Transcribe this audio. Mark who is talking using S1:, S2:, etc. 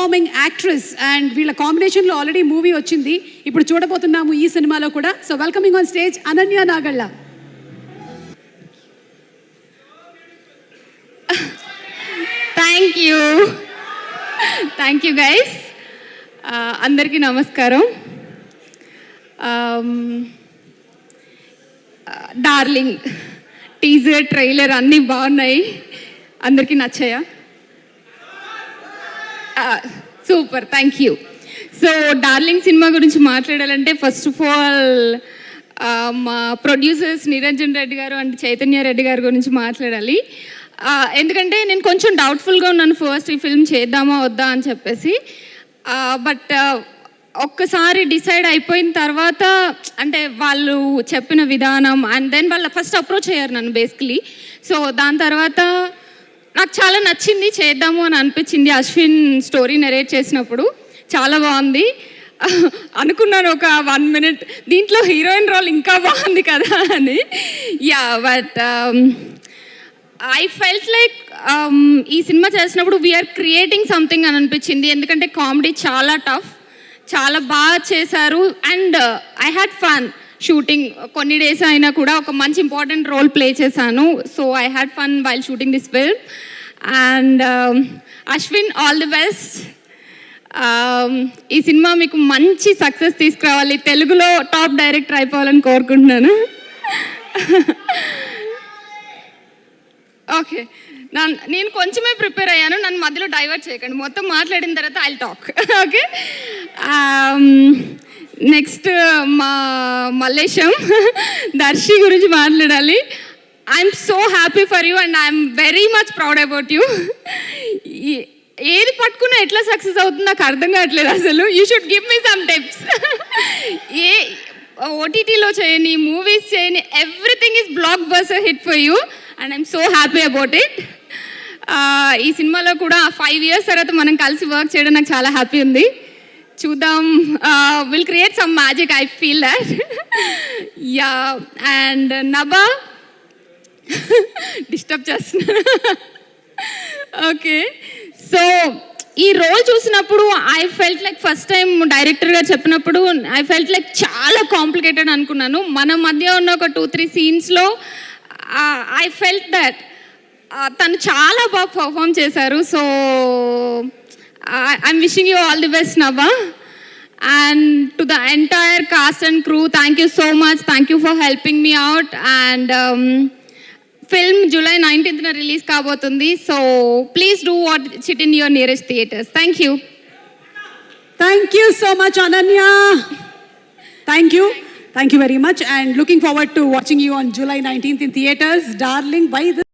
S1: Performing actress and వీళ్ళ కాంబినేషన్లో already movie వచ్చింది, ఇప్పుడు చూడబోతున్నాము ఈ సినిమాలో కూడా. So welcoming on stage Ananya Nagalla.
S2: Thank you guys. అందరికీ నమస్కారం. డార్లింగ్ టీజర్ ట్రైలర్ అన్నీ బాగున్నాయి, అందరికీ నచ్చాయా? Super, thank you. So darling cinema గురించి మాట్లాడాలంటే ఫస్ట్ ఆఫ్ ఆల్ మా ప్రొడ్యూసర్స్ నిరంజన్ రెడ్డి గారు అండ్ చైతన్య రెడ్డి గారి గురించి మాట్లాడాలి. ఎందుకంటే నేను కొంచెం డౌట్ఫుల్గా ఉన్నాను ఫస్ట్ ఈ ఫిల్మ్ చేద్దామా వద్దా అని చెప్పేసి. బట్ ఒక్కసారి డిసైడ్ అయిపోయిన తర్వాత అంటే వాళ్ళు చెప్పిన విధానం అండ్ దెన్ వాళ్ళు ఫస్ట్ అప్రోచ్ అయ్యారు నన్ను బేసికలీ. సో దాని తర్వాత నాకు చాలా నచ్చింది, చేద్దాము అని అనిపించింది. అశ్విన్ స్టోరీ నెరేట్ చేసినప్పుడు చాలా బాగుంది అనుకున్నాను ఒక 1 minute, దీంట్లో హీరోయిన్ రోల్ ఇంకా బాగుంది కదా అని. Yeah, but I felt like ఈ సినిమా చేసినప్పుడు వీఆర్ క్రియేటింగ్ సంథింగ్ అని అనిపించింది. ఎందుకంటే కామెడీ చాలా టఫ్, చాలా బాగా చేశారు and I had fun shooting. కొన్ని డేస్ అయినా కూడా ఒక మంచి ఇంపార్టెంట్ రోల్ ప్లే చేశాను. So I had fun while shooting this film. And Ashwin, all the best. ఈ సినిమా మీకు మంచి సక్సెస్ తీసుకురావాలి, తెలుగులో టాప్ డైరెక్టర్ అయిపోవాలని కోరుకుంటున్నాను. ఓకే, నేను కొంచెమే ప్రిపేర్ అయ్యాను, నన్ను మధ్యలో డైవర్ట్ చేయకండి, మొత్తం మాట్లాడిన తర్వాత ఐల్ టాక్. ఓకే, నెక్స్ట్ మా మల్లేశం దర్శి గురించి మాట్లాడాలి. I'm so happy for you and I'm very much proud about you. ఏది పట్టుకున్నా ఎట్లా సక్సెస్ అవుతుంది నాకు అర్థం కావట్లేదు అసలు. You should give me some tips. ఏ ఓటీటీలో చేయని, మూవీస్ చేయని, everything is blockbuster hit for you and I'm so happy about it. ఈ సినిమాలో కూడా 5 years తర్వాత మనం కలిసి వర్క్ చేయడం నాకు చాలా హ్యాపీ ఉంది. చూద్దాం, will create some magic, I feel that. Yeah, and Nabha disturb చేస్తున్నా. ఓకే, సో ఈ రోల్ చూసినప్పుడు I felt like first time డైరెక్టర్గా చెప్పినప్పుడు ఐ ఫెల్ట్ లైక్ చాలా కాంప్లికేటెడ్ అనుకున్నాను. మన మధ్య ఉన్న ఒక 2-3 సీన్స్లో ఐ ఫెల్ట్ దట్ తను చాలా బాగా పర్ఫామ్ చేశారు. So I'm wishing you all the best Nabha. And to the entire cast and crew, thank you so much. Thank you for helping me out. And film July 19th release కాబోతుంది. So please do watch it in your nearest theatres. Thank you.
S1: Thank you so much, Ananya. Thank you. Thank you very much and looking forward to watching you on July 19th in theaters. Darling, by the